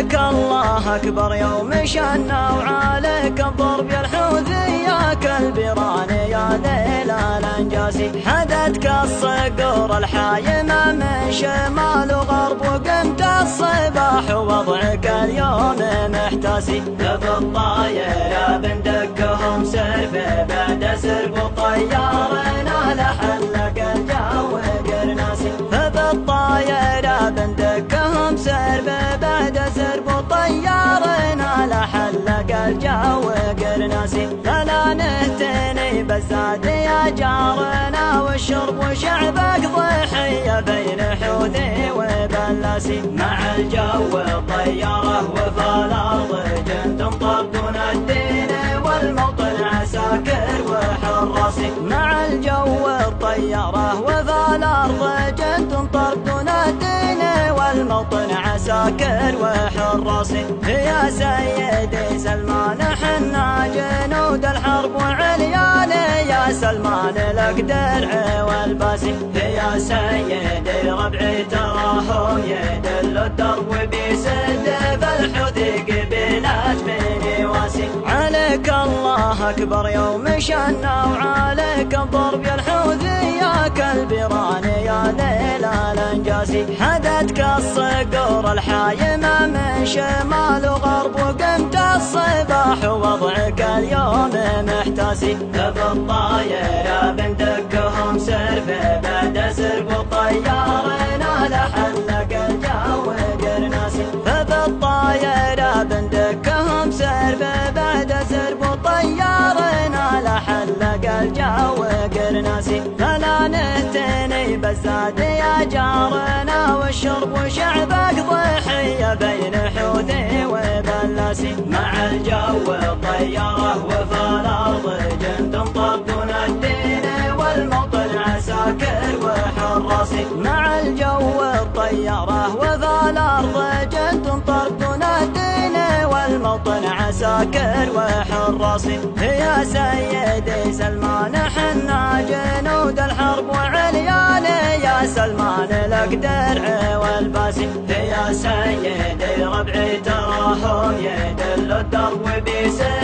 عليك الله أكبر يوم شنا وعليك الضرب يا الحوثي يا كالبيران يا ذيل الأنجاسي. حدتك الصقور الحايمة من شمال وغرب وقمت الصباح ووضعك اليوم محتاسي. بالطايرة بندقهم سرب بعد سرب وطيارنا لحلق الجو قرناسي. فبالطايرة بندقهم سرب بعد سرب وطيارنا لحلق الجو قرناسي. فلا نهتني بالزاد يا جارنا والشرب وشعبك ضحية بين حوثي وبلاسي. مع الجو طيارة وفي الأرض جند طردون الدين والموطن عساكر وحراسي. مع الجو الطيارة وفي الأرض جند طردون الدين والموطن عساكر وحراسي. يا سيدي سلمان حنا جنود الحرب وعليان يا سلمان لك درع والباسي. يا سيدي ربعي تراهم يدل الدرب وبيسد فالحوثي قبيلات من واسي. عليك الله أكبر يوم شنا وعليك الضرب يا الحوثي يا كالبيران يا ذيل الأنجاسي. حدتك الصقور الحايمة من شمال وغرب وقمت الصباح ووضعك اليوم محتاسي. بالطايرة بندقهم سرب بعد سرب وطيارنا لحلق الجو قرناسي. فبالطايرة بندقهم سرب بعد سرب وطيارنا لحلق الجو قرناسي. فلا نهتني بالزاد يا جارنا والشرب وشعبك ضحية بين حوثي وبلاسي. مع الجو طيارة وفي الأرض جند طردون الدين والموطن عساكر وحراسي. مع الجو الطيارة وفي الأرض جند طردون الدين والموطن عساكر وحراسي. يا سيدي سلمان حنا جنود الحرب وعليان يا سلمان لك درع والباسي. يا سيدي ربعي تراهم يدل الدرب وبيسد